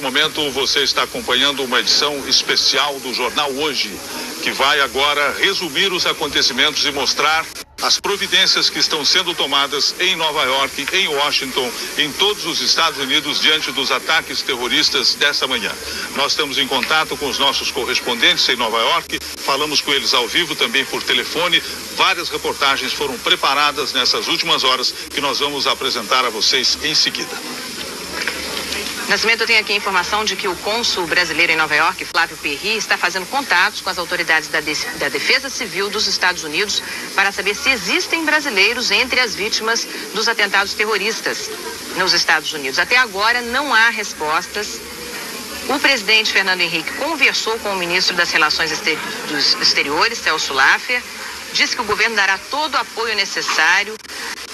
Neste momento você está acompanhando uma edição especial do Jornal Hoje, que vai agora resumir os acontecimentos e mostrar as providências que estão sendo tomadas em Nova York, em Washington, em todos os Estados Unidos diante dos ataques terroristas dessa manhã. Nós estamos em contato com os nossos correspondentes em Nova York, falamos com eles ao vivo, também por telefone. Várias reportagens foram preparadas nessas últimas horas que nós vamos apresentar a vocês em seguida. Nascimento, eu tenho aqui a informação de que o cônsul brasileiro em Nova York, Flávio Perry, está fazendo contatos com as autoridades da Defesa Civil dos Estados Unidos para saber se existem brasileiros entre as vítimas dos atentados terroristas nos Estados Unidos. Até agora não há respostas. O presidente Fernando Henrique conversou com o ministro das Relações Exteriores, Celso Laffer, disse que o governo dará todo o apoio necessário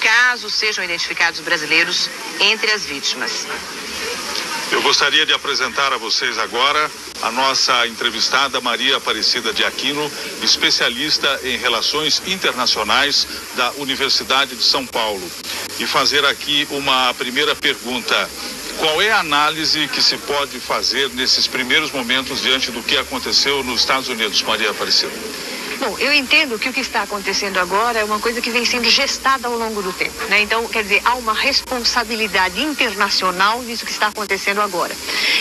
caso sejam identificados brasileiros entre as vítimas. Eu gostaria de apresentar a vocês agora a nossa entrevistada Maria Aparecida de Aquino, especialista em relações internacionais da Universidade de São Paulo. E fazer aqui uma primeira pergunta. Qual é a análise que se pode fazer nesses primeiros momentos diante do que aconteceu nos Estados Unidos, Maria Aparecida? Bom, eu entendo que o que está acontecendo agora é uma coisa que vem sendo gestada ao longo do tempo, né? Então, quer dizer, há uma responsabilidade internacional nisso que está acontecendo agora.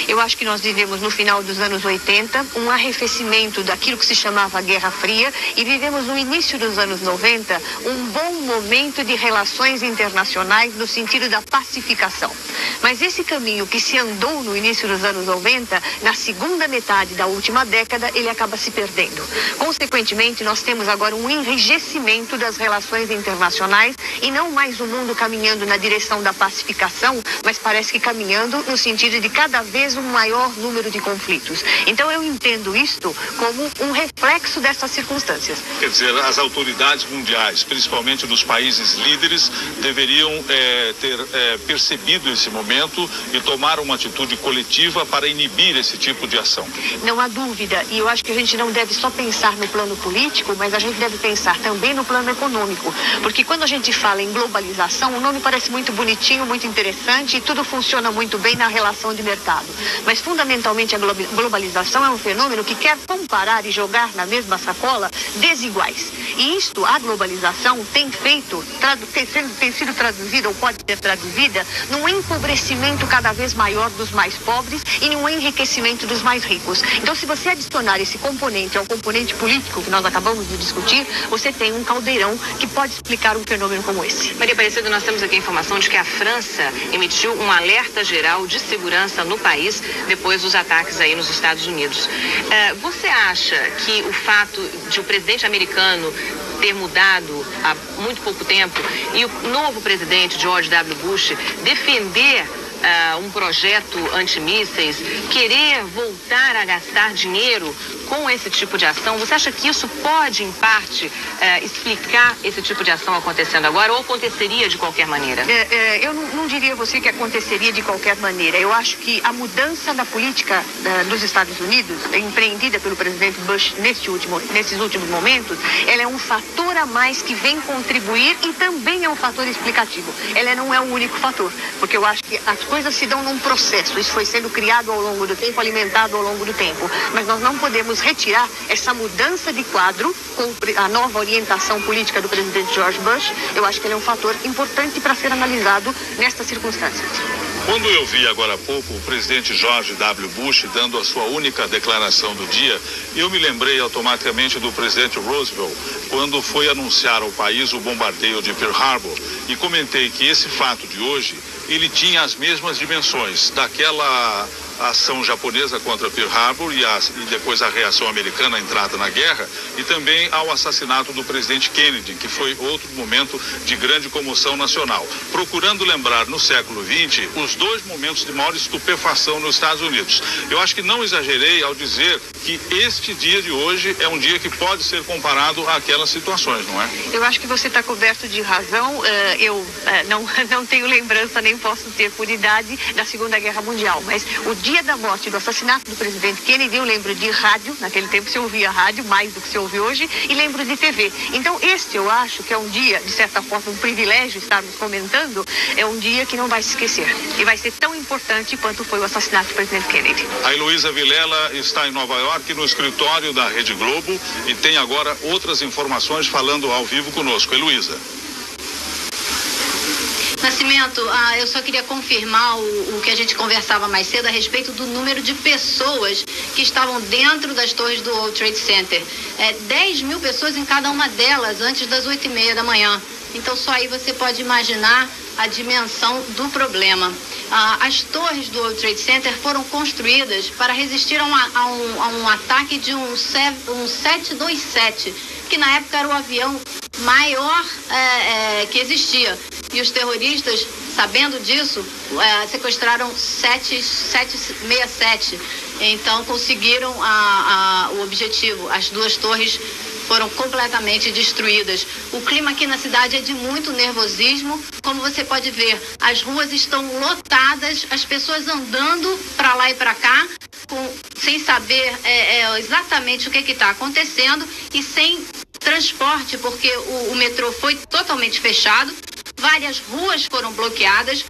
Eu acho que nós vivemos no final dos anos 80 um arrefecimento daquilo que se chamava Guerra Fria e vivemos no início dos anos 90 um bom momento de relações internacionais no sentido da pacificação. Mas esse caminho que se andou no início dos anos 90, na segunda metade da última década, ele acaba se perdendo. Consequentemente, nós temos agora um enrijecimento das relações internacionais e não mais o mundo caminhando na direção da pacificação, mas parece que caminhando no sentido de cada vez um maior número de conflitos. Então eu entendo isto como um reflexo dessas circunstâncias. Quer dizer, as autoridades mundiais, principalmente dos países líderes, deveriam ter percebido esse momento e tomar uma atitude coletiva para inibir esse tipo de ação. Não há dúvida, e eu acho que a gente não deve só pensar no plano político, mas a gente deve pensar também no plano econômico, porque quando a gente fala em globalização, o nome parece muito bonitinho, muito interessante e tudo funciona muito bem na relação de mercado, mas fundamentalmente a globalização é um fenômeno que quer comparar e jogar na mesma sacola desiguais, e isto, a globalização tem sido traduzida ou pode ser traduzida num empobrecimento cada vez maior dos mais pobres e num enriquecimento dos mais ricos. Então, se você adicionar esse componente ao componente político que nós acabamos de discutir, você tem um caldeirão que pode explicar um fenômeno como esse. Maria Aparecida, nós temos aqui a informação de que a França emitiu um alerta geral de segurança no país depois dos ataques aí nos Estados Unidos. Você acha que o fato de o presidente americano ter mudado há muito pouco tempo e o novo presidente George W. Bush defender um projeto antimísseis, querer voltar a gastar dinheiro com esse tipo de ação, você acha que isso pode, em parte, explicar esse tipo de ação acontecendo agora ou aconteceria de qualquer maneira? Eu não diria a você que aconteceria de qualquer maneira. Eu acho que a mudança da política dos Estados Unidos, empreendida pelo presidente Bush nesses últimos momentos, ela é um fator a mais que vem contribuir e também é um fator explicativo. Ela não é o único fator, porque eu acho que as coisas se dão num processo. Isso foi sendo criado ao longo do tempo, alimentado ao longo do tempo. Mas nós não podemos retirar essa mudança de quadro com a nova orientação política do presidente George Bush. Eu acho que ele é um fator importante para ser analisado nestas circunstâncias. Quando eu vi agora há pouco o presidente George W. Bush dando a sua única declaração do dia, eu me lembrei automaticamente do presidente Roosevelt, quando foi anunciar ao país o bombardeio de Pearl Harbor, e comentei que esse fato de hoje, ele tinha as mesmas dimensões daquela ação japonesa contra Pearl Harbor e depois a reação americana à entrada na guerra, e também ao assassinato do presidente Kennedy, que foi outro momento de grande comoção nacional. Procurando lembrar no século XX os dois momentos de maior estupefação nos Estados Unidos. Eu acho que não exagerei ao dizer que este dia de hoje é um dia que pode ser comparado àquelas situações, não é? Eu acho que você está coberto de razão. Eu não tenho lembrança, nem posso ter por idade da Segunda Guerra Mundial, mas o dia da morte, do assassinato do presidente Kennedy, eu lembro de rádio, naquele tempo se ouvia rádio, mais do que se ouve hoje, e lembro de TV. Então, este eu acho que é um dia, de certa forma, um privilégio estarmos comentando, é um dia que não vai se esquecer. E vai ser tão importante quanto foi o assassinato do presidente Kennedy. A Heloísa Vilela está em Nova York, no escritório da Rede Globo, e tem agora outras informações falando ao vivo conosco. Heloísa. Nascimento, eu só queria confirmar o que a gente conversava mais cedo a respeito do número de pessoas que estavam dentro das torres do World Trade Center. 10 mil pessoas em cada uma delas antes das 8h30 da manhã. Então só aí você pode imaginar a dimensão do problema. As torres do World Trade Center foram construídas para resistir a um ataque de um 727, que na época era o avião maior que existia. E os terroristas, sabendo disso, sequestraram 767. Então conseguiram o objetivo. As duas torres foram completamente destruídas. O clima aqui na cidade é de muito nervosismo. Como você pode ver, as ruas estão lotadas, as pessoas andando para lá e para cá, sem saber exatamente o que está acontecendo e sem transporte, porque o metrô foi totalmente fechado. Várias ruas foram bloqueadas,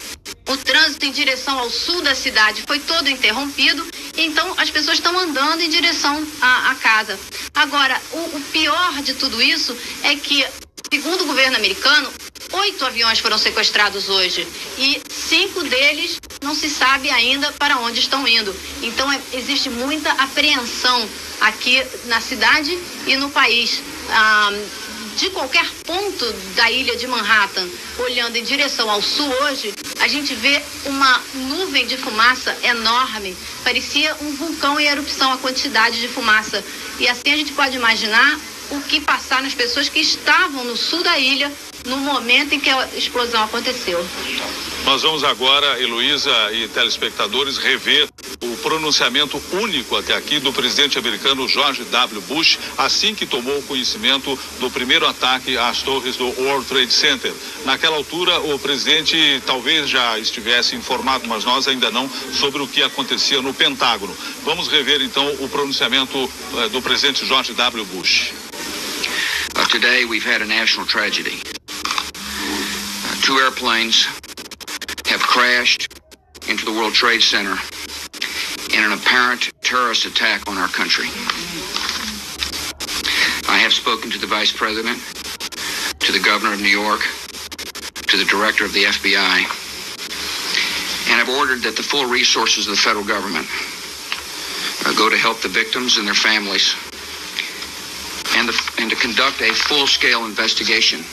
o trânsito em direção ao sul da cidade foi todo interrompido, então as pessoas estão andando em direção à casa. Agora, o pior de tudo isso é que, segundo o governo americano, 8 aviões foram sequestrados hoje e 5 deles não se sabe ainda para onde estão indo. Então existe muita apreensão aqui na cidade e no país. De qualquer ponto da ilha de Manhattan, olhando em direção ao sul hoje, a gente vê uma nuvem de fumaça enorme. Parecia um vulcão em erupção, a quantidade de fumaça. E assim a gente pode imaginar o que passaram as pessoas que estavam no sul da ilha no momento em que a explosão aconteceu. Nós vamos agora, Heloísa e telespectadores, rever o pronunciamento único até aqui do presidente americano George W. Bush, assim que tomou conhecimento do primeiro ataque às torres do World Trade Center. Naquela altura, o presidente talvez já estivesse informado, mas nós ainda não, sobre o que acontecia no Pentágono. Vamos rever, então, o pronunciamento do presidente George W. Bush. Today we've had a national tragedy. 2 airplanes have crashed into the World Trade Center in an apparent terrorist attack on our country. I have spoken to the Vice President, to the Governor of New York, to the Director of the FBI, and have ordered that the full resources of the federal government go to help the victims and their families and to conduct a full-scale investigation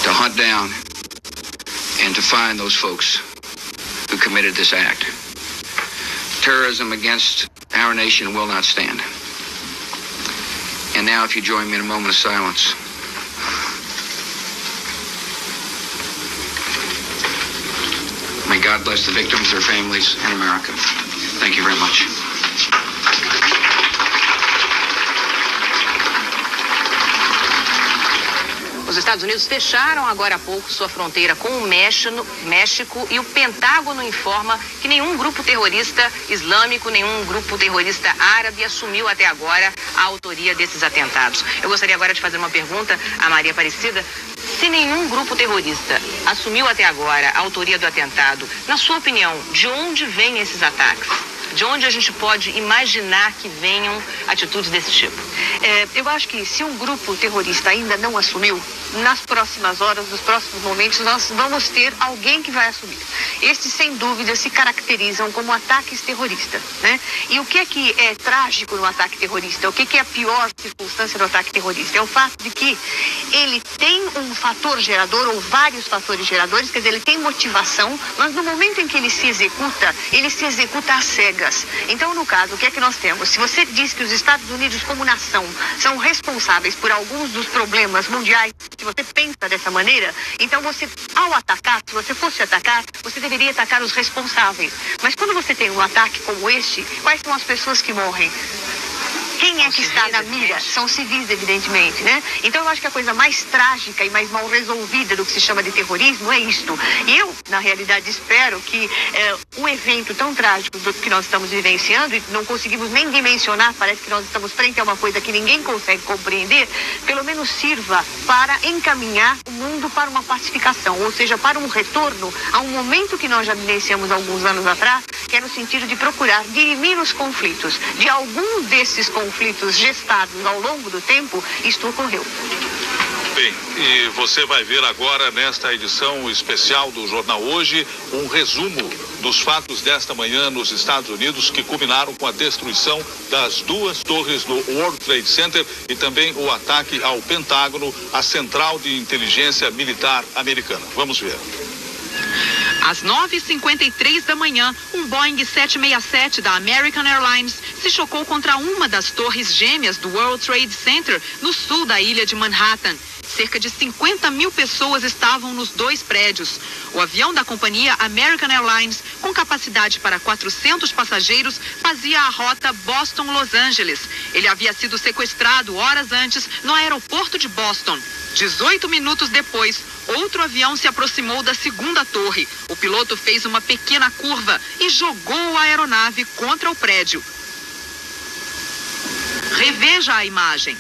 to hunt down and to find those folks who committed this act. Terrorism against our nation will not stand. And now, if you join me in a moment of silence. May God bless the victims, their families, and America. Thank you very much. Os Estados Unidos fecharam agora há pouco sua fronteira com o México e o Pentágono informa que nenhum grupo terrorista islâmico, nenhum grupo terrorista árabe assumiu até agora a autoria desses atentados. Eu gostaria agora de fazer uma pergunta à Maria Aparecida. Se nenhum grupo terrorista assumiu até agora a autoria do atentado, na sua opinião, de onde vêm esses ataques? De onde a gente pode imaginar que venham atitudes desse tipo? Eu acho que se um grupo terrorista ainda não assumiu, nas próximas horas, nos próximos momentos, nós vamos ter alguém que vai assumir. Estes, sem dúvida, se caracterizam como ataques terroristas, né? E o que é trágico no ataque terrorista? O que é a pior circunstância do ataque terrorista? É o fato de que ele tem um fator gerador ou vários fatores geradores, quer dizer, ele tem motivação, mas no momento em que ele se executa às cegas. Então, no caso, o que é que nós temos? Se você diz que os Estados Unidos, como nação, são responsáveis por alguns dos problemas mundiais, se você pensa dessa maneira, então você, ao atacar, se você fosse atacar, você deveria atacar os responsáveis. Mas quando você tem um ataque como este, quais são as pessoas que morrem? Quem é que está na mira? São civis, evidentemente, né? Então eu acho que a coisa mais trágica e mais mal resolvida do que se chama de terrorismo é isto. E eu, na realidade, espero que um evento tão trágico do que nós estamos vivenciando, e não conseguimos nem dimensionar, parece que nós estamos frente a uma coisa que ninguém consegue compreender, pelo menos sirva para encaminhar o mundo para uma pacificação, ou seja, para um retorno a um momento que nós já vivenciamos alguns anos atrás, que é no sentido de procurar dirimir os conflitos. De alguns desses conflitos gestados ao longo do tempo, isto ocorreu. Bem, e você vai ver agora nesta edição especial do Jornal Hoje um resumo dos fatos desta manhã nos Estados Unidos que culminaram com a destruição das duas torres do World Trade Center e também o ataque ao Pentágono, a central de inteligência militar americana. Vamos ver. Às 9h53 da manhã, um Boeing 767 da American Airlines se chocou contra uma das torres gêmeas do World Trade Center no sul da ilha de Manhattan. Cerca de 50 mil pessoas estavam nos dois prédios. O avião da companhia American Airlines, com capacidade para 400 passageiros, fazia a rota Boston-Los Angeles. Ele havia sido sequestrado horas antes no aeroporto de Boston. 18 minutos depois, outro avião se aproximou da segunda torre. O piloto fez uma pequena curva e jogou a aeronave contra o prédio. Reveja a imagem.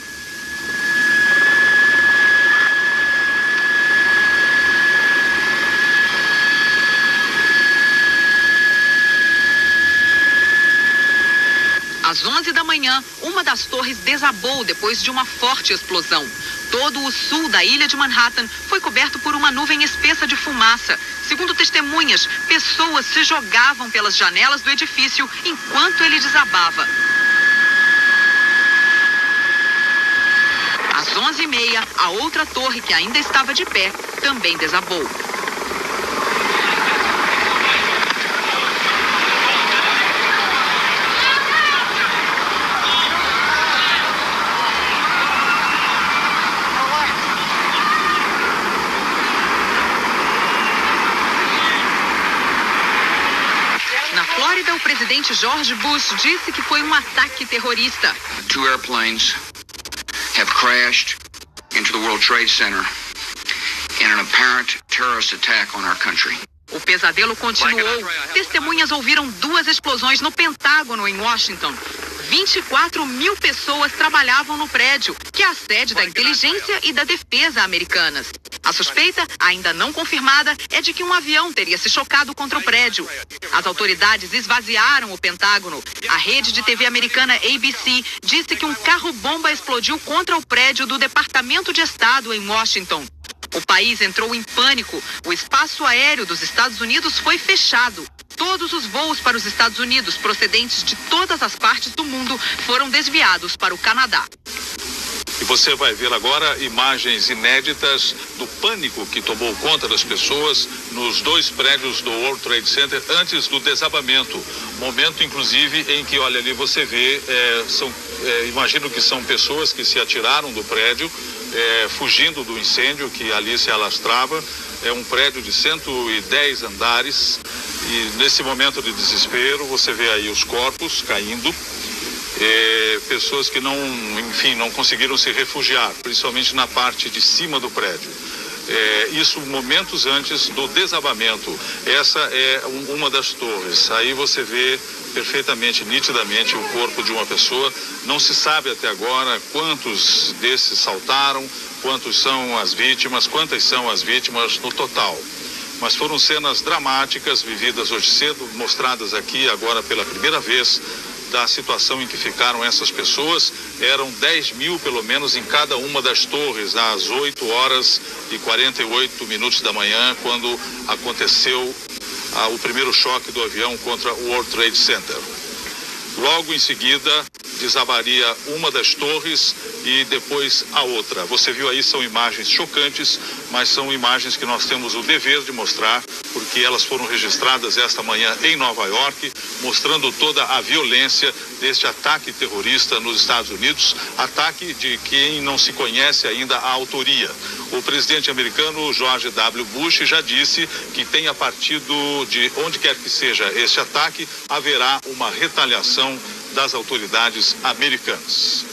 Às 11 da manhã, uma das torres desabou depois de uma forte explosão. Todo o sul da ilha de Manhattan foi coberto por uma nuvem espessa de fumaça. Segundo testemunhas, pessoas se jogavam pelas janelas do edifício enquanto ele desabava. Às 11h30, a outra torre, que ainda estava de pé, também desabou. O presidente George Bush disse que foi um ataque terrorista. Two airplanes have crashed into the World Trade Center in an apparent terrorist attack on our country. O pesadelo continuou. Testemunhas ouviram duas explosões no Pentágono, em Washington. 24 mil pessoas trabalhavam no prédio, que é a sede da inteligência e da defesa americanas. A suspeita, ainda não confirmada, é de que um avião teria se chocado contra o prédio. As autoridades esvaziaram o Pentágono. A rede de TV americana ABC disse que um carro-bomba explodiu contra o prédio do Departamento de Estado em Washington. O país entrou em pânico. O espaço aéreo dos Estados Unidos foi fechado. Todos os voos para os Estados Unidos procedentes de todas as partes do mundo foram desviados para o Canadá. E você vai ver agora imagens inéditas do pânico que tomou conta das pessoas nos dois prédios do World Trade Center antes do desabamento. Momento, inclusive, em que, olha ali, você vê, imagino que são pessoas que se atiraram do prédio, fugindo do incêndio que ali se alastrava. É um prédio de 110 andares e nesse momento de desespero você vê aí os corpos caindo. Pessoas que não conseguiram se refugiar, principalmente na parte de cima do prédio. Isso momentos antes do desabamento. Essa é uma das torres. Aí você vê perfeitamente, nitidamente, o corpo de uma pessoa. Não se sabe até agora quantos desses saltaram, quantas são as vítimas no total. Mas foram cenas dramáticas vividas hoje cedo, mostradas aqui agora pela primeira vez, da situação em que ficaram essas pessoas. Eram 10 mil, pelo menos, em cada uma das torres, às 8h48 da manhã, quando aconteceu o primeiro choque do avião contra o World Trade Center. Logo em seguida, desabaria uma das torres e depois a outra. Você viu aí, são imagens chocantes, mas são imagens que nós temos o dever de mostrar, porque elas foram registradas esta manhã em Nova York, mostrando toda a violência deste ataque terrorista nos Estados Unidos, ataque de quem não se conhece ainda a autoria. O presidente americano George W. Bush já disse que tem, a partir de onde quer que seja este ataque, haverá uma retaliação das autoridades americanas.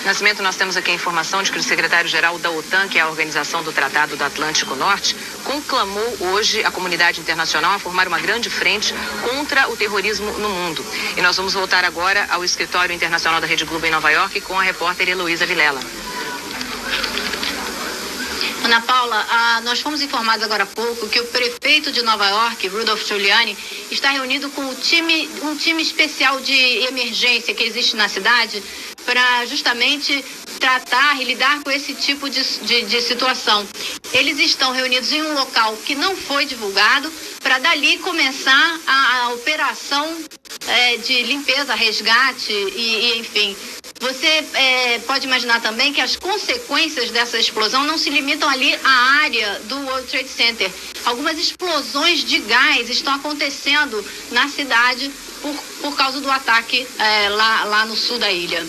Nascimento, nós temos aqui a informação de que o secretário-geral da OTAN, que é a Organização do Tratado do Atlântico Norte, conclamou hoje a comunidade internacional a formar uma grande frente contra o terrorismo no mundo. E nós vamos voltar agora ao escritório internacional da Rede Globo em Nova York com a repórter Heloísa Vilela. Ana Paula, nós fomos informados agora há pouco que o prefeito de Nova York, Rudolph Giuliani, está reunido com um time especial de emergência que existe na cidade para justamente tratar e lidar com esse tipo de situação. Eles estão reunidos em um local que não foi divulgado para dali começar a operação de limpeza, resgate e enfim. Você pode imaginar também que as consequências dessa explosão não se limitam ali à área do World Trade Center. Algumas explosões de gás estão acontecendo na cidade por causa do ataque lá no sul da ilha.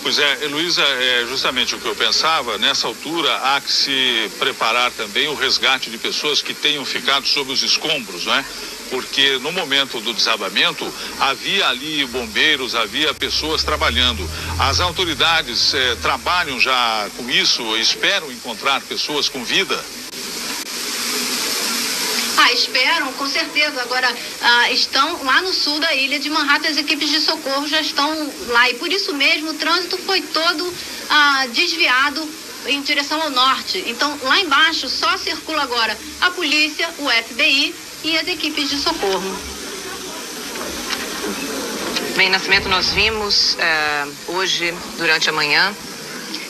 Pois é, Heloísa, é justamente o que eu pensava. Nessa altura, há que se preparar também o resgate de pessoas que tenham ficado sob os escombros, não é? Porque no momento do desabamento, havia ali bombeiros, havia pessoas trabalhando. As autoridades trabalham já com isso, esperam encontrar pessoas com vida? Esperam, com certeza. Agora, estão lá no sul da ilha de Manhattan, as equipes de socorro já estão lá. E por isso mesmo, o trânsito foi todo desviado em direção ao norte. Então, lá embaixo, só circula agora a polícia, o FBI e as equipes de socorro. Bem, Nascimento, nós vimos hoje, durante a manhã,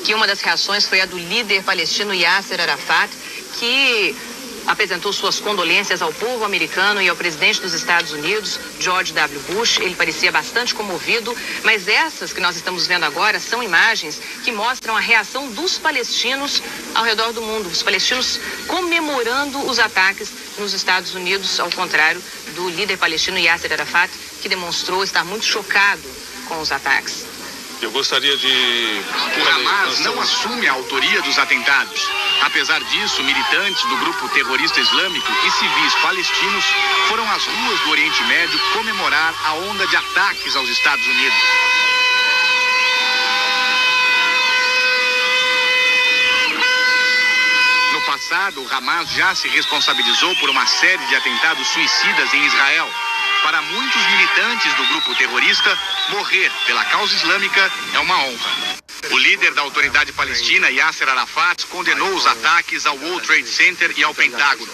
que uma das reações foi a do líder palestino Yasser Arafat, que apresentou suas condolências ao povo americano e ao presidente dos Estados Unidos, George W. Bush. Ele parecia bastante comovido, mas essas que nós estamos vendo agora são imagens que mostram a reação dos palestinos ao redor do mundo. Os palestinos comemorando os ataques nos Estados Unidos, ao contrário do líder palestino Yasser Arafat, que demonstrou estar muito chocado com os ataques. Eu gostaria de... O Hamas não assume a autoria dos atentados. Apesar disso, militantes do grupo terrorista islâmico e civis palestinos foram às ruas do Oriente Médio comemorar a onda de ataques aos Estados Unidos. No passado, o Hamas já se responsabilizou por uma série de atentados suicidas em Israel. Para muitos militantes do grupo terrorista, morrer pela causa islâmica é uma honra. O líder da autoridade palestina, Yasser Arafat, condenou os ataques ao World Trade Center e ao Pentágono.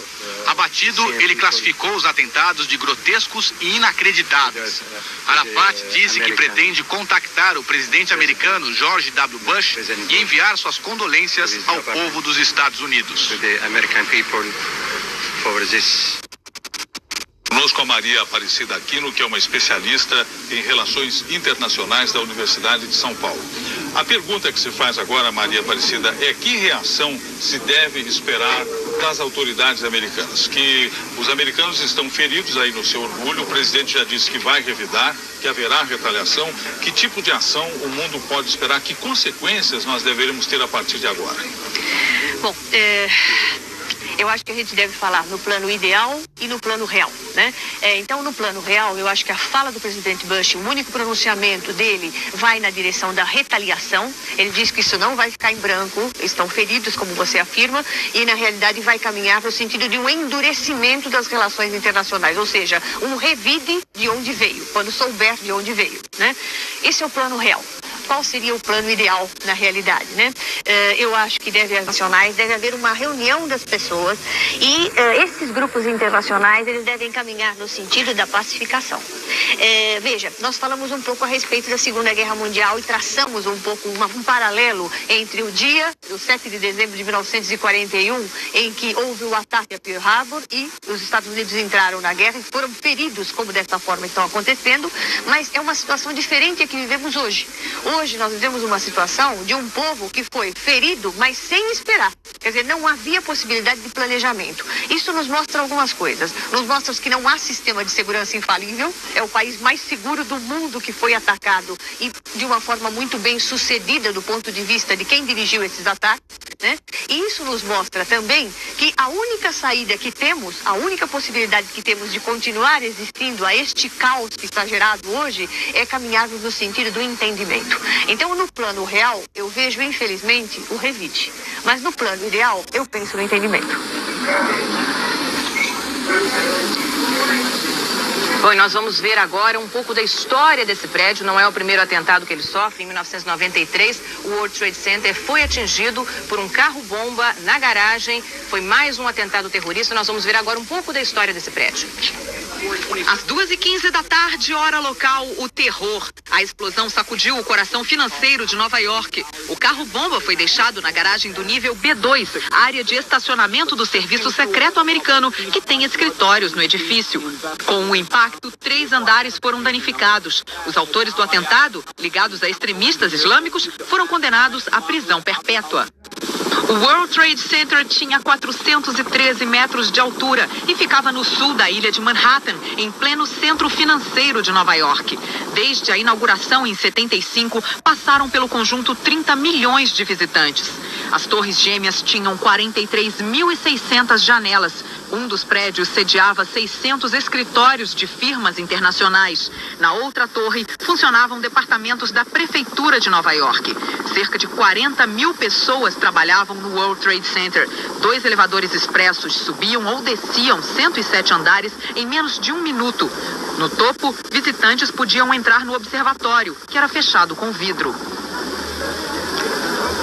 Abatido, ele classificou os atentados de grotescos e inacreditáveis. Arafat disse que pretende contactar o presidente americano George W. Bush e enviar suas condolências ao povo dos Estados Unidos. Conosco a Maria Aparecida Aquino, que é uma especialista em relações internacionais da Universidade de São Paulo. A pergunta que se faz agora, Maria Aparecida, é que reação se deve esperar das autoridades americanas? Que os americanos estão feridos aí no seu orgulho, o presidente já disse que vai revidar, que haverá retaliação. Que tipo de ação o mundo pode esperar? Que consequências nós deveremos ter a partir de agora? Bom, eu acho que a gente deve falar no plano ideal e no plano real, né? Então, no plano real, eu acho que a fala do presidente Bush, o único pronunciamento dele vai na direção da retaliação. Ele diz que isso não vai ficar em branco, estão feridos, como você afirma, e na realidade vai caminhar para o sentido de um endurecimento das relações internacionais, ou seja, um revide de onde veio, quando souber de onde veio, né? Esse é o plano real. Qual seria o plano ideal na realidade, né? Eu acho que deve haver uma reunião das pessoas e esses grupos internacionais, eles devem caminhar no sentido da pacificação. Veja, nós falamos um pouco a respeito da Segunda Guerra Mundial e traçamos um pouco um paralelo entre o dia, o 7 de dezembro de 1941, em que houve o ataque a Pearl Harbor e os Estados Unidos entraram na guerra e foram feridos, como dessa forma estão acontecendo, mas é uma situação diferente a que vivemos hoje. Hoje nós vivemos uma situação de um povo que foi ferido, mas sem esperar. Quer dizer, não havia possibilidade de planejamento. Isso nos mostra algumas coisas. Nos mostra que não há sistema de segurança infalível. É o país mais seguro do mundo que foi atacado e de uma forma muito bem sucedida do ponto de vista de quem dirigiu esses ataques. né? E isso nos mostra também que a única saída que temos, a única possibilidade que temos de continuar existindo a este caos que está gerado hoje é caminharmos no sentido do entendimento. Então, no plano real, eu vejo, infelizmente, o revide. Mas no plano ideal, eu penso no entendimento. Bom, e nós vamos ver agora um pouco da história desse prédio. Não é o primeiro atentado que ele sofre. Em 1993, o World Trade Center foi atingido por um carro-bomba na garagem. Foi mais um atentado terrorista. Nós vamos ver agora um pouco da história desse prédio. Às 2h15 da tarde, hora local, o terror. A explosão sacudiu o coração financeiro de Nova York. O carro-bomba foi deixado na garagem do nível B2, área de estacionamento do Serviço Secreto Americano, que tem escritórios no edifício. Com o impacto, 3 andares foram danificados. Os autores do atentado, ligados a extremistas islâmicos, foram condenados à prisão perpétua. O World Trade Center tinha 413 metros de altura e ficava no sul da ilha de Manhattan, em pleno centro financeiro de Nova York. Desde a inauguração em 75, passaram pelo conjunto 30 milhões de visitantes. As torres gêmeas tinham 43.600 janelas. Um dos prédios sediava 600 escritórios de firmas internacionais. Na outra torre, funcionavam departamentos da Prefeitura de Nova York. Cerca de 40 mil pessoas trabalhavam no World Trade Center. 2 elevadores expressos subiam ou desciam 107 andares em menos de 1 minuto. No topo, visitantes podiam entrar no observatório, que era fechado com vidro.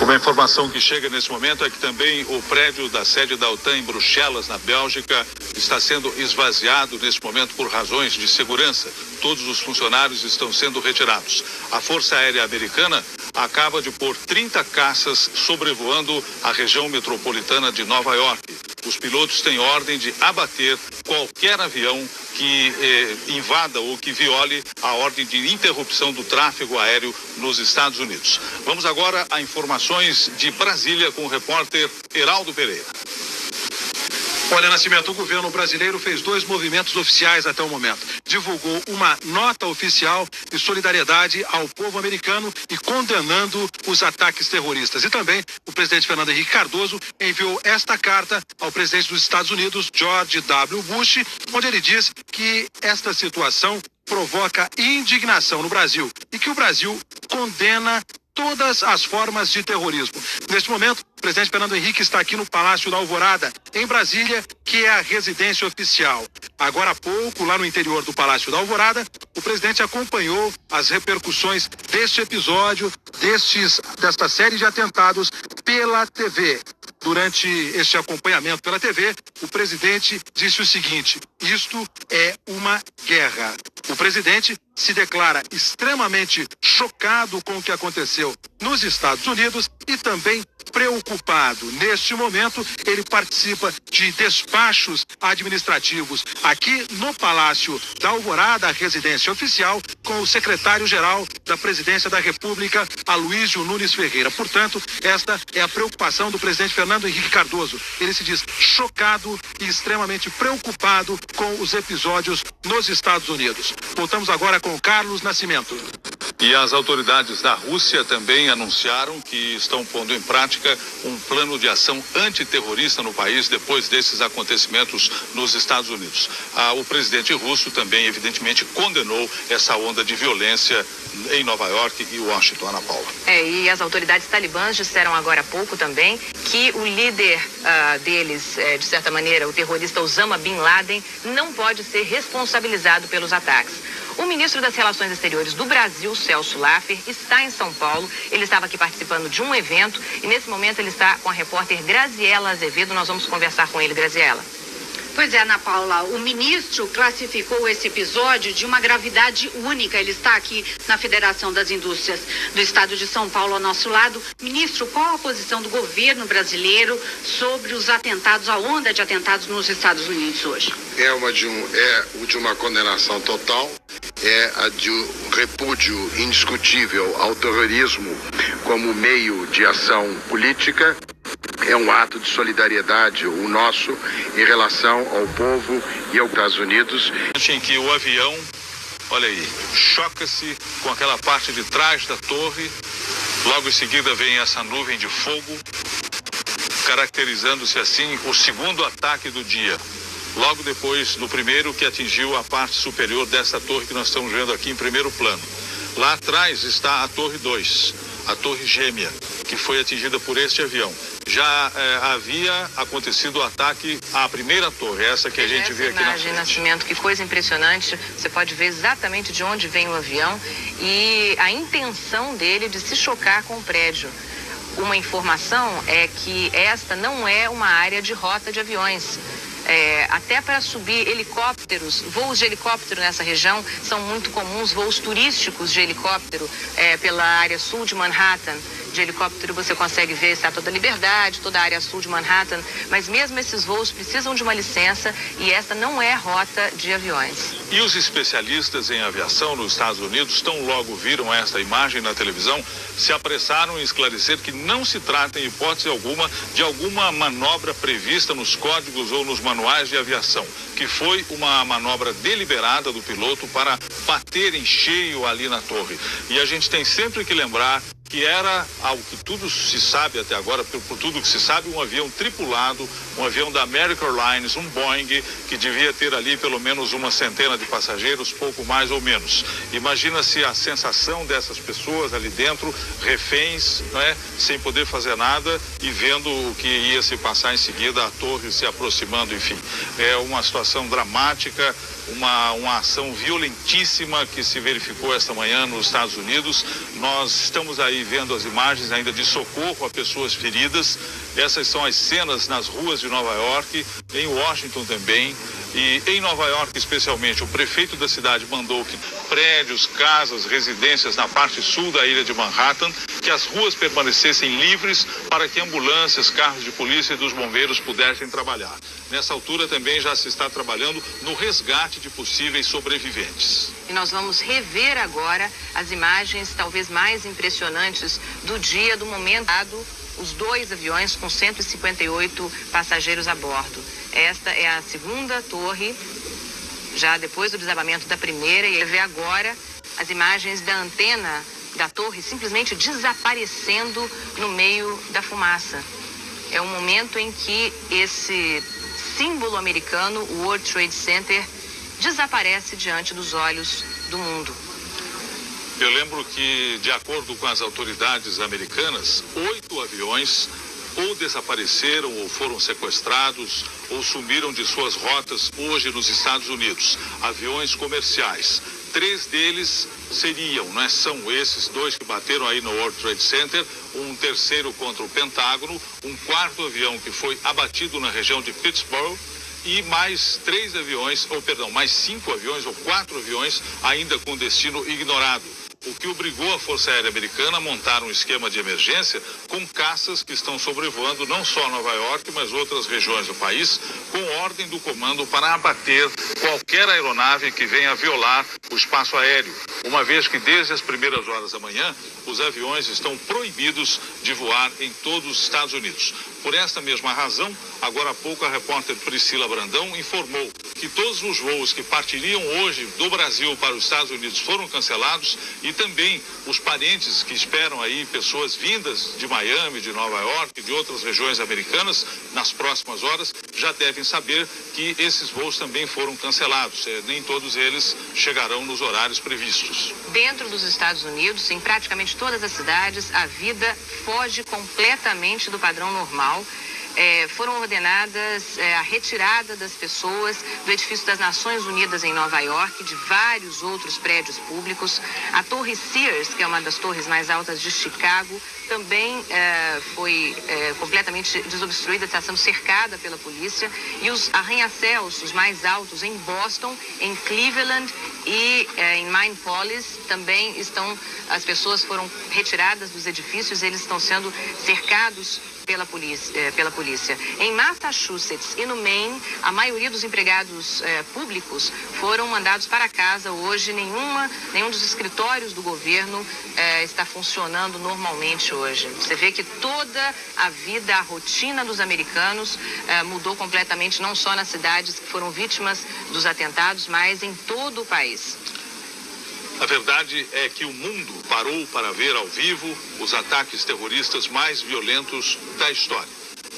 Uma informação que chega nesse momento é que também o prédio da sede da OTAN em Bruxelas, na Bélgica, está sendo esvaziado nesse momento por razões de segurança. Todos os funcionários estão sendo retirados. A Força Aérea Americana acaba de pôr 30 caças sobrevoando a região metropolitana de Nova York. Os pilotos têm ordem de abater qualquer avião que invada ou que viole a ordem de interrupção do tráfego aéreo nos Estados Unidos. Vamos agora a informações de Brasília com o repórter Heraldo Pereira. Olha, Nascimento, o governo brasileiro fez 2 movimentos oficiais até o momento. Divulgou uma nota oficial de solidariedade ao povo americano e condenando os ataques terroristas. E também o presidente Fernando Henrique Cardoso enviou esta carta ao presidente dos Estados Unidos, George W. Bush, onde ele diz que esta situação provoca indignação no Brasil e que o Brasil condena todas as formas de terrorismo. Neste momento, o presidente Fernando Henrique está aqui no Palácio da Alvorada, em Brasília, que é a residência oficial. Agora há pouco, lá no interior do Palácio da Alvorada, o presidente acompanhou as repercussões deste episódio, desta série de atentados pela TV. Durante este acompanhamento pela TV, o presidente disse o seguinte: isto é uma guerra. O presidente se declara extremamente chocado com o que aconteceu nos Estados Unidos e também preocupado. Neste momento, ele participa de despachos administrativos aqui no Palácio da Alvorada, a residência oficial, com o secretário-geral da Presidência da República, Aloysio Nunes Ferreira. Portanto, esta é a preocupação do presidente Fernando Henrique Cardoso. Ele se diz chocado e extremamente preocupado com os episódios nos Estados Unidos. Voltamos agora com o Carlos Nascimento. E as autoridades da Rússia também anunciaram que estão pondo em prática um plano de ação antiterrorista no país depois desses acontecimentos nos Estados Unidos. O presidente russo também, evidentemente, condenou essa onda de violência em Nova York e Washington, Ana Paula. E as autoridades talibãs disseram agora há pouco também que o líder deles, de certa maneira, o terrorista Osama Bin Laden, não pode ser responsabilizado pelos ataques. O ministro das Relações Exteriores do Brasil, Celso Laffer, está em São Paulo. Ele estava aqui participando de um evento e nesse momento ele está com a repórter Graziela Azevedo. Nós vamos conversar com ele, Graziela. Pois é, Ana Paula, o ministro classificou esse episódio de uma gravidade única. Ele está aqui na Federação das Indústrias do Estado de São Paulo, ao nosso lado. Ministro, qual a posição do governo brasileiro sobre os atentados, a onda de atentados nos Estados Unidos hoje? De uma condenação total, a de um repúdio indiscutível ao terrorismo como meio de ação política. É um ato de solidariedade, o nosso, em relação ao povo e aos Estados Unidos. Em que o avião, olha aí, choca-se com aquela parte de trás da torre, logo em seguida vem essa nuvem de fogo caracterizando-se assim o segundo ataque do dia. Logo depois do primeiro, que atingiu a parte superior dessa torre que nós estamos vendo aqui em primeiro plano. Lá atrás está a Torre 2, a Torre Gêmea, que foi atingida por este avião. Já havia acontecido o ataque à primeira torre, essa que a gente vê aqui na frente. Nascimento, que coisa impressionante. Você pode ver exatamente de onde vem o avião e a intenção dele de se chocar com o prédio. Uma informação é que esta não é uma área de rota de aviões. Até para subir helicópteros, voos de helicóptero nessa região são muito comuns, voos turísticos de helicóptero pela área sul de Manhattan. De helicóptero você consegue ver a Estátua da Liberdade, toda a área sul de Manhattan, mas mesmo esses voos precisam de uma licença e essa não é rota de aviões. E os especialistas em aviação nos Estados Unidos, tão logo viram esta imagem na televisão, se apressaram em esclarecer que não se trata, em hipótese alguma, de alguma manobra prevista nos códigos ou nos manuais de aviação, que foi uma manobra deliberada do piloto para bater em cheio ali na torre. E a gente tem sempre que lembrar que era, ao que tudo se sabe até agora, por tudo que se sabe, um avião tripulado, um avião da American Airlines, um Boeing, que devia ter ali pelo menos uma centena de passageiros, pouco mais ou menos. Imagina-se a sensação dessas pessoas ali dentro, reféns, né, sem poder fazer nada e vendo o que ia se passar em seguida, a torre se aproximando, enfim. É uma situação dramática, uma ação violentíssima que se verificou esta manhã nos Estados Unidos. Nós estamos aí vendo as imagens ainda de socorro a pessoas feridas. Essas são as cenas nas ruas de Nova York, em Washington também. E em Nova York, especialmente, o prefeito da cidade mandou que prédios, casas, residências na parte sul da ilha de Manhattan, que as ruas permanecessem livres para que ambulâncias, carros de polícia e dos bombeiros pudessem trabalhar. Nessa altura também já se está trabalhando no resgate de possíveis sobreviventes. E nós vamos rever agora as imagens talvez mais impressionantes do dia, do momento dado, os dois aviões com 158 passageiros a bordo. Esta é a segunda torre, já depois do desabamento da primeira, e vê agora as imagens da antena da torre simplesmente desaparecendo no meio da fumaça. É um momento em que esse símbolo americano, o World Trade Center, desaparece diante dos olhos do mundo. Eu lembro que, de acordo com as autoridades americanas, 8 aviões ou desapareceram ou foram sequestrados ou sumiram de suas rotas hoje nos Estados Unidos. Aviões comerciais. 3 deles são esses 2 que bateram aí no World Trade Center, um terceiro contra o Pentágono, um quarto avião que foi abatido na região de Pittsburgh, e mais 5 aviões ou 4 aviões ainda com destino ignorado. O que obrigou a Força Aérea Americana a montar um esquema de emergência com caças que estão sobrevoando não só Nova York, mas outras regiões do país, com ordem do comando para abater qualquer aeronave que venha violar o espaço aéreo, uma vez que desde as primeiras horas da manhã, os aviões estão proibidos de voar em todos os Estados Unidos. Por esta mesma razão, agora há pouco a repórter Priscila Brandão informou que todos os voos que partiriam hoje do Brasil para os Estados Unidos foram cancelados e também os parentes que esperam aí pessoas vindas de Miami, de Nova York, de outras regiões americanas, nas próximas horas, já devem saber que esses voos também foram cancelados. Nem todos eles chegarão nos horários previstos. Dentro dos Estados Unidos, em praticamente todas as cidades, a vida foge completamente do padrão normal. Foram ordenadas a retirada das pessoas do edifício das Nações Unidas em Nova York, de vários outros prédios públicos. A Torre Sears, que é uma das torres mais altas de Chicago, também foi completamente desobstruída, está sendo cercada pela polícia. E os arranha-céus, os mais altos em Boston, em Cleveland e em Minneapolis, também as pessoas foram retiradas dos edifícios, eles estão sendo cercados pela polícia. Em Massachusetts e no Maine, a maioria dos empregados públicos foram mandados para casa hoje. Nenhum dos escritórios do governo está funcionando normalmente hoje. Você vê que toda a vida, a rotina dos americanos mudou completamente, não só nas cidades que foram vítimas dos atentados, mas em todo o país. A verdade é que o mundo parou para ver ao vivo os ataques terroristas mais violentos da história.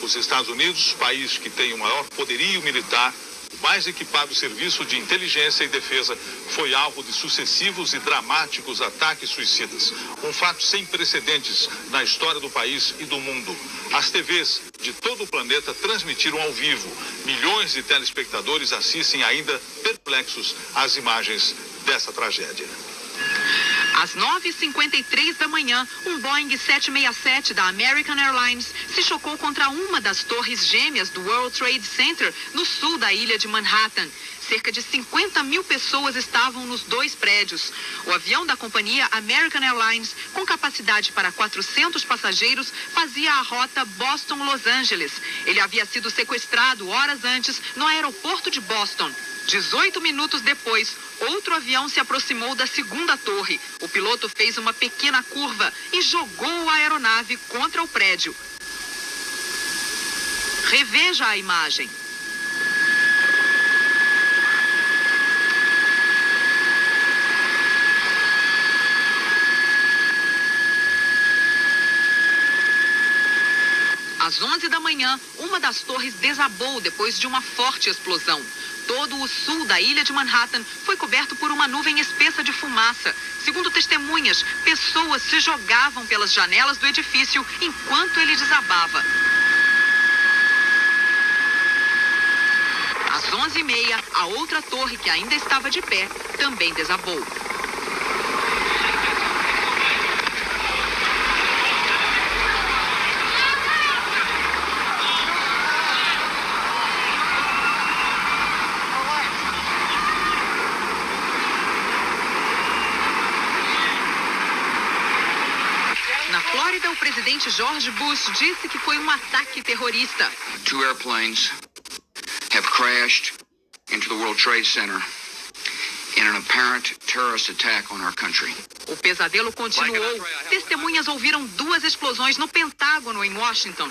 Os Estados Unidos, país que tem o maior poderio militar, o mais equipado serviço de inteligência e defesa, foi alvo de sucessivos e dramáticos ataques suicidas. Um fato sem precedentes na história do país e do mundo. As TVs de todo o planeta transmitiram ao vivo. Milhões de telespectadores assistem ainda perplexos às imagens dessa tragédia. Às 9h53 da manhã, um Boeing 767 da American Airlines se chocou contra uma das torres gêmeas do World Trade Center, no sul da ilha de Manhattan. Cerca de 50 mil pessoas estavam nos dois prédios. O avião da companhia American Airlines, com capacidade para 400 passageiros, fazia a rota Boston-Los Angeles. Ele havia sido sequestrado horas antes no aeroporto de Boston. 18 minutos depois, outro avião se aproximou da segunda torre. O piloto fez uma pequena curva e jogou a aeronave contra o prédio. Reveja a imagem. Às 11 da manhã, uma das torres desabou depois de uma forte explosão. Todo o sul da ilha de Manhattan foi coberto por uma nuvem espessa de fumaça. Segundo testemunhas, pessoas se jogavam pelas janelas do edifício enquanto ele desabava. Às 11h30, a outra torre, que ainda estava de pé, também desabou. Na Flórida, o presidente George Bush disse que foi um ataque terrorista. 2 airplanes have crashed into the World Trade Center in an apparent terrorist attack on our country. O pesadelo continuou. Testemunhas ouviram 2 explosões no Pentágono, em Washington.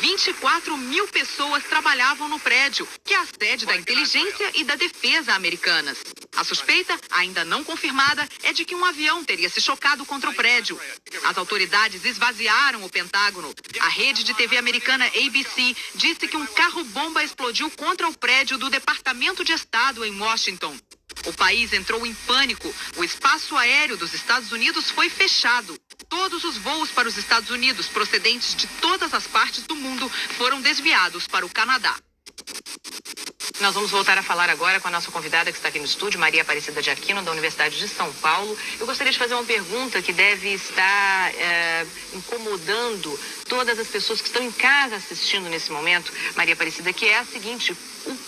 24 mil pessoas trabalhavam no prédio, que é a sede da inteligência e da defesa americanas. A suspeita, ainda não confirmada, é de que um avião teria se chocado contra o prédio. As autoridades esvaziaram o Pentágono. A rede de TV americana ABC disse que um carro-bomba explodiu contra o prédio do Departamento de Estado em Washington. O país entrou em pânico. O espaço aéreo dos Estados Unidos foi fechado. Todos os voos para os Estados Unidos, procedentes de todas as partes do mundo, foram desviados para o Canadá. Nós vamos voltar a falar agora com a nossa convidada que está aqui no estúdio, Maria Aparecida de Aquino, da Universidade de São Paulo. Eu gostaria de fazer uma pergunta que deve estar incomodando todas as pessoas que estão em casa assistindo nesse momento, Maria Aparecida, que é a seguinte: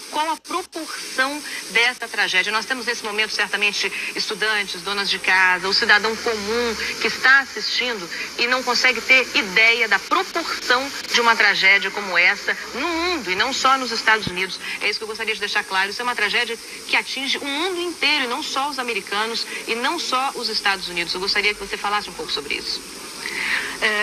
qual a proporção dessa tragédia? Nós temos nesse momento certamente estudantes, donas de casa, o cidadão comum que está assistindo e não consegue ter ideia da proporção de uma tragédia como essa no mundo e não só nos Estados Unidos. É isso que eu gostaria de deixar claro. Isso é uma tragédia que atinge o mundo inteiro e não só os americanos e não só os Estados Unidos. Eu gostaria que você falasse um pouco sobre isso.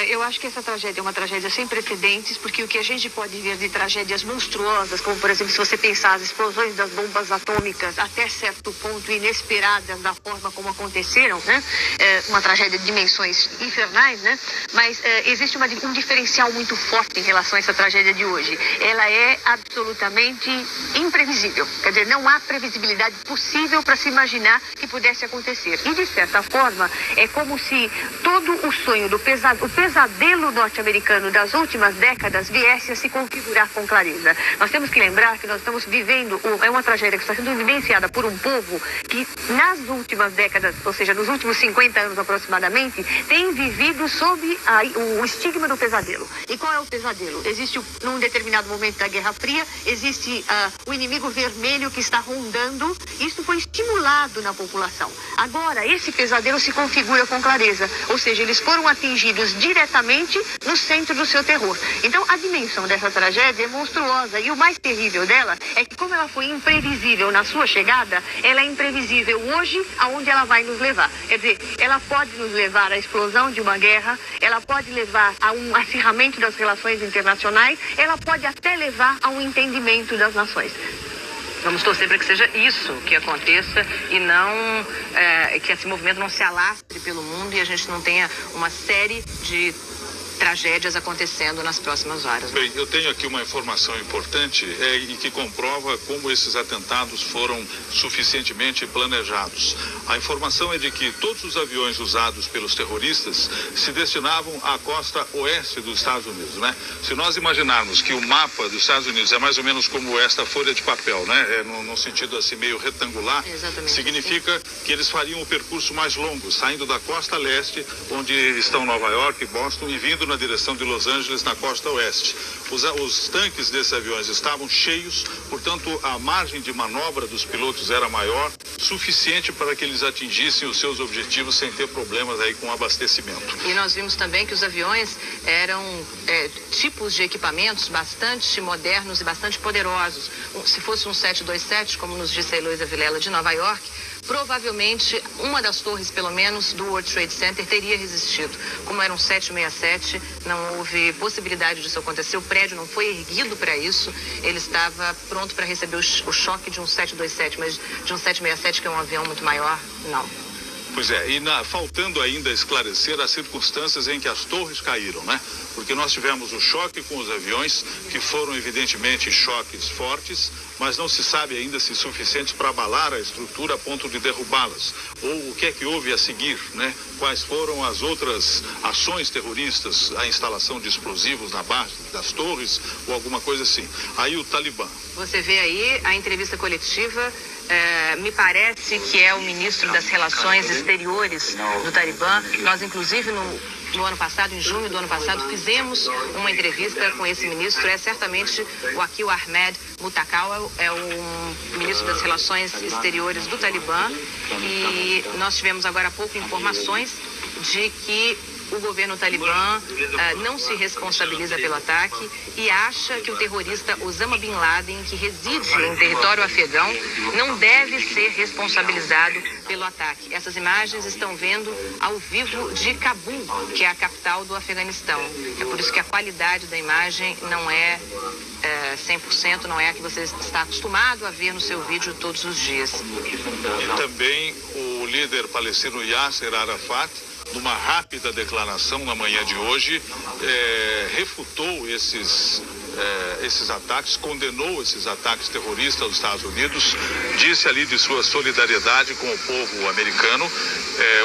Eu acho que essa tragédia é uma tragédia sem precedentes, porque o que a gente pode ver de tragédias monstruosas, como por exemplo, se você pensar as explosões das bombas atômicas até certo ponto inesperadas da forma como aconteceram, né? Uma tragédia de dimensões infernais, né? Mas existe um diferencial muito forte em relação a essa tragédia de hoje. Ela é absolutamente imprevisível, quer dizer, não há previsibilidade possível para se imaginar que pudesse acontecer. E de certa forma, é como se todo o sonho do o pesadelo norte-americano das últimas décadas viesse a se configurar com clareza. Nós temos que lembrar que nós estamos vivendo, é uma tragédia que está sendo vivenciada por um povo que nas últimas décadas, ou seja, nos últimos 50 anos aproximadamente, tem vivido sob o estigma do pesadelo. E qual é o pesadelo? Existe, num determinado momento da Guerra Fria, existe o inimigo vermelho que está rondando. Isso foi estimulado na população. Agora, esse pesadelo se configura com clareza, ou seja, eles foram atingidos diretamente no centro do seu terror. Então, a dimensão dessa tragédia é monstruosa e o mais terrível dela é que, como ela foi imprevisível na sua chegada, ela é imprevisível hoje aonde ela vai nos levar. Quer dizer, ela pode nos levar à explosão de uma guerra, ela pode levar a um acirramento das relações internacionais, ela pode até levar a um entendimento das nações. Vamos torcer para que seja isso que aconteça e não que esse movimento não se alastre pelo mundo e a gente não tenha uma série de tragédias acontecendo nas próximas horas. Bem, eu tenho aqui uma informação importante e que comprova como esses atentados foram suficientemente planejados. A informação é de que todos os aviões usados pelos terroristas se destinavam à costa oeste dos Estados Unidos, né? Se nós imaginarmos que o mapa dos Estados Unidos é mais ou menos como esta folha de papel, né? No sentido assim meio retangular, significa que eles fariam o percurso mais longo, saindo da costa leste, onde estão Nova York e Boston, e vindo na direção de Los Angeles, na costa oeste. Os tanques desses aviões estavam cheios, portanto a margem de manobra dos pilotos era maior, suficiente para que eles atingissem os seus objetivos sem ter problemas aí com abastecimento. E nós vimos também que os aviões eram tipos de equipamentos bastante modernos e bastante poderosos. Se fosse um 727, como nos disse a Heloísa Vilela de Nova York, provavelmente uma das torres, pelo menos, do World Trade Center teria resistido. Como era um 767, não houve possibilidade disso acontecer. O prédio não foi erguido para isso. Ele estava pronto para receber o choque de um 727, mas de um 767, que é um avião muito maior, não. Pois é, e faltando ainda esclarecer as circunstâncias em que as torres caíram, né? Porque nós tivemos o choque com os aviões, que foram evidentemente choques fortes, mas não se sabe ainda se suficientes para abalar a estrutura a ponto de derrubá-las. Ou o que é que houve a seguir, né? Quais foram as outras ações terroristas, a instalação de explosivos na base das torres ou alguma coisa assim. Aí o Talibã. Você vê aí a entrevista coletiva. Me parece que é o ministro das Relações Exteriores do Talibã. Nós, inclusive, no ano passado, em junho do ano passado, fizemos uma entrevista com esse ministro. É certamente o Aqil Ahmed Mutakal, é o ministro das Relações Exteriores do Talibã. E nós tivemos agora há pouco informações de que o governo talibã não se responsabiliza pelo ataque e acha que o terrorista Osama Bin Laden, que reside em território afegão, não deve ser responsabilizado pelo ataque. Essas imagens estão vendo ao vivo de Cabul, que é a capital do Afeganistão. É por isso que a qualidade da imagem não é 100%, não é a que você está acostumado a ver no seu vídeo todos os dias. E também o líder palestino Yasser Arafat, numa rápida declaração na manhã de hoje, refutou esses ataques, condenou esses ataques terroristas aos Estados Unidos, disse ali de sua solidariedade com o povo americano,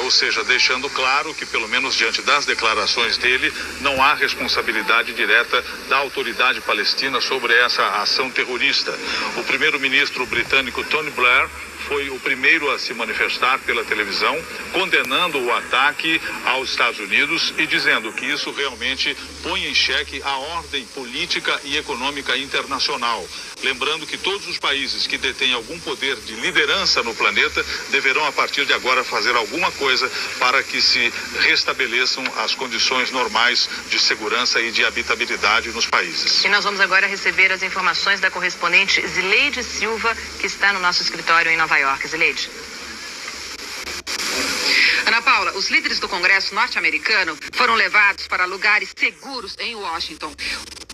ou seja, deixando claro que, pelo menos diante das declarações dele, não há responsabilidade direta da autoridade palestina sobre essa ação terrorista. O primeiro-ministro britânico Tony Blair foi o primeiro a se manifestar pela televisão, condenando o ataque aos Estados Unidos e dizendo que isso realmente põe em xeque a ordem política e econômica internacional. Lembrando que todos os países que detêm algum poder de liderança no planeta deverão, a partir de agora, fazer alguma coisa para que se restabeleçam as condições normais de segurança e de habitabilidade nos países. E nós vamos agora receber as informações da correspondente Zileide Silva, que está no nosso escritório em Nova York. Zileide. Ana Paula, os líderes do Congresso norte-americano foram levados para lugares seguros em Washington.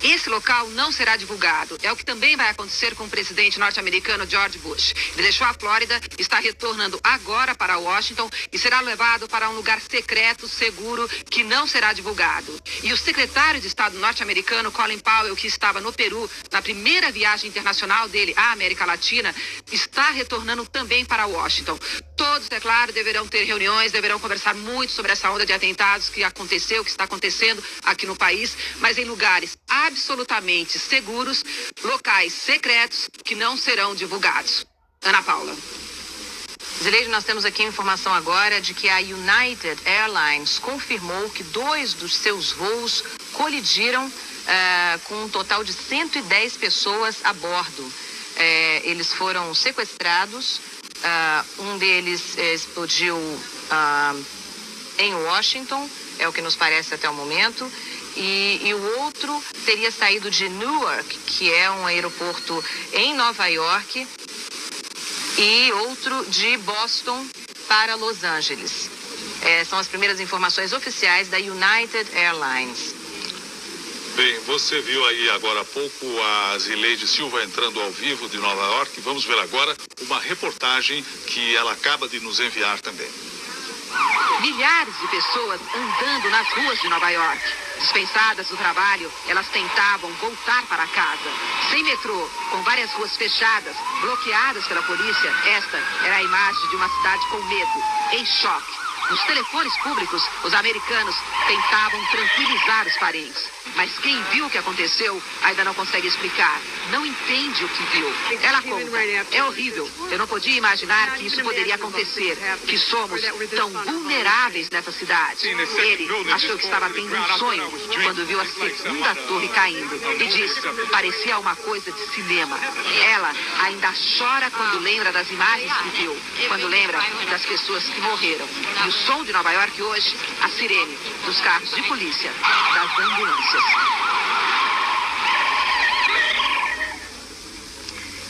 Esse local não será divulgado. É o que também vai acontecer com o presidente norte-americano George Bush. Ele deixou a Flórida, está retornando agora para Washington e será levado para um lugar secreto, seguro, que não será divulgado. E o secretário de Estado norte-americano, Colin Powell, que estava no Peru, na primeira viagem internacional dele à América Latina, está retornando também para Washington. Todos, é claro, deverão ter reuniões, deverão conversar muito sobre essa onda de atentados que aconteceu, que está acontecendo aqui no país, mas em lugares absolutamente seguros, locais secretos que não serão divulgados. Ana Paula. Zileide, nós temos aqui a informação agora de que a United Airlines confirmou que 2 dos seus voos colidiram com um total de 110 pessoas a bordo. Eles foram sequestrados, um deles explodiu em Washington, é o que nos parece até o momento. E o outro teria saído de Newark, que é um aeroporto em Nova York, e outro de Boston para Los Angeles. São as primeiras informações oficiais da United Airlines. Bem, você viu aí agora há pouco a Zileide Silva entrando ao vivo de Nova York. Vamos ver agora uma reportagem que ela acaba de nos enviar também. Milhares de pessoas andando nas ruas de Nova York. Dispensadas do trabalho, elas tentavam voltar para casa. Sem metrô, com várias ruas fechadas, bloqueadas pela polícia, esta era a imagem de uma cidade com medo, em choque. Nos telefones públicos, os americanos tentavam tranquilizar os parentes. Mas quem viu o que aconteceu ainda não consegue explicar. Não entende o que viu. Ela conta, é horrível. Eu não podia imaginar que isso poderia acontecer. Que somos tão vulneráveis nessa cidade. Ele achou que estava tendo um sonho quando viu a segunda torre caindo. E disse, parecia uma coisa de cinema. Ela ainda chora quando lembra das imagens que viu. Quando lembra das pessoas que morreram. E o som de Nova York hoje, a sirene dos carros de polícia, das ambulâncias.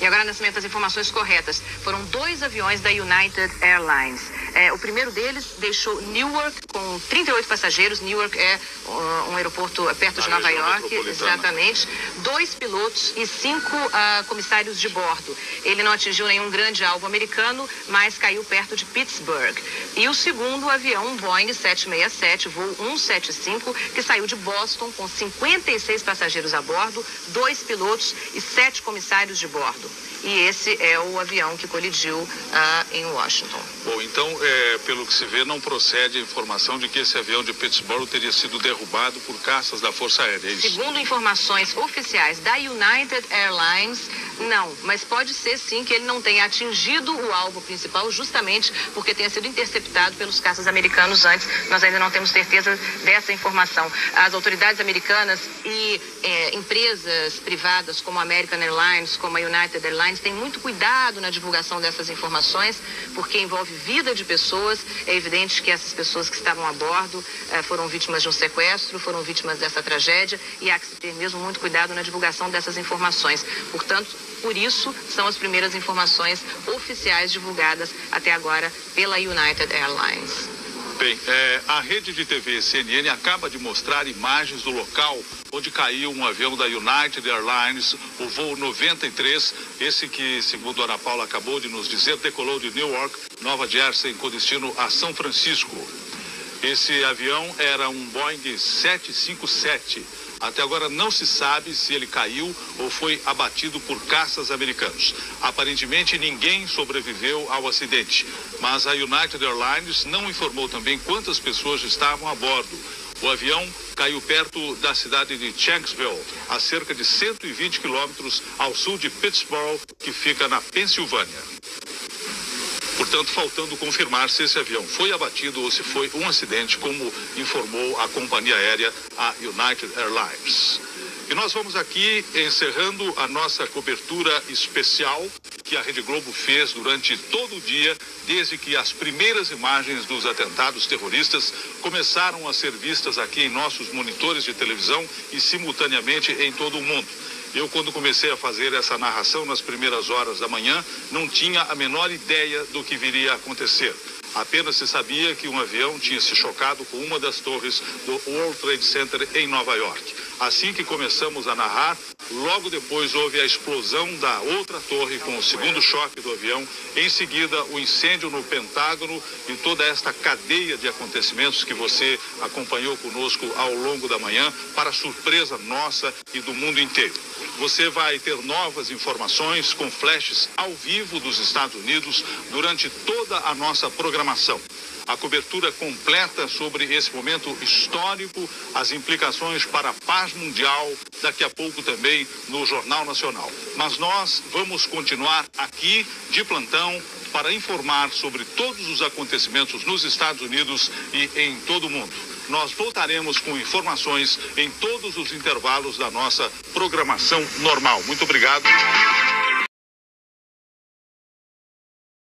E agora, Nascimento, as informações corretas. Foram 2 aviões da United Airlines. O primeiro deles deixou Newark com 38 passageiros. Newark é um aeroporto perto de Nova York. Exatamente. 2 pilotos e 5 comissários de bordo. Ele não atingiu nenhum grande alvo americano, mas caiu perto de Pittsburgh. E o segundo avião, um Boeing 767, voo 175, que saiu de Boston com 56 passageiros a bordo, 2 pilotos e 7 comissários de bordo. E esse é o avião que colidiu em Washington. Bom, então, pelo que se vê, não procede a informação de que esse avião de Pittsburgh teria sido derrubado por caças da Força Aérea. É isso? Segundo informações oficiais da United Airlines, não. Mas pode ser, sim, que ele não tenha atingido o alvo principal, justamente porque tenha sido interceptado pelos caças americanos antes. Nós ainda não temos certeza dessa informação. As autoridades americanas e empresas privadas como a American Airlines, como a United Airlines, têm muito cuidado na divulgação dessas informações, porque envolve vida de pessoas. É evidente que essas pessoas que estavam a bordo foram vítimas de um sequestro, foram vítimas dessa tragédia, e há que se ter mesmo muito cuidado na divulgação dessas informações. Portanto, por isso, são as primeiras informações oficiais divulgadas até agora pela United Airlines. Bem, a rede de TV CNN acaba de mostrar imagens do local onde caiu um avião da United Airlines, o voo 93, esse que, segundo a Ana Paula acabou de nos dizer, decolou de Newark, Nova Jersey, com destino a São Francisco. Esse avião era um Boeing 757. Até agora não se sabe se ele caiu ou foi abatido por caças americanos. Aparentemente ninguém sobreviveu ao acidente, mas a United Airlines não informou também quantas pessoas estavam a bordo. O avião caiu perto da cidade de Shanksville, a cerca de 120 quilômetros ao sul de Pittsburgh, que fica na Pensilvânia. Portanto, faltando confirmar se esse avião foi abatido ou se foi um acidente, como informou a companhia aérea, a United Airlines. E nós vamos aqui encerrando a nossa cobertura especial que a Rede Globo fez durante todo o dia, desde que as primeiras imagens dos atentados terroristas começaram a ser vistas aqui em nossos monitores de televisão e simultaneamente em todo o mundo. Eu, quando comecei a fazer essa narração nas primeiras horas da manhã, não tinha a menor ideia do que viria a acontecer. Apenas se sabia que um avião tinha se chocado com uma das torres do World Trade Center em Nova York. Assim que começamos a narrar, logo depois houve a explosão da outra torre com o segundo choque do avião. Em seguida, o incêndio no Pentágono e toda esta cadeia de acontecimentos que você acompanhou conosco ao longo da manhã, para surpresa nossa e do mundo inteiro. Você vai ter novas informações com flashes ao vivo dos Estados Unidos durante toda a nossa programação. A cobertura completa sobre esse momento histórico, as implicações para a paz mundial, daqui a pouco também no Jornal Nacional. Mas nós vamos continuar aqui de plantão para informar sobre todos os acontecimentos nos Estados Unidos e em todo o mundo. Nós voltaremos com informações em todos os intervalos da nossa programação normal. Muito obrigado.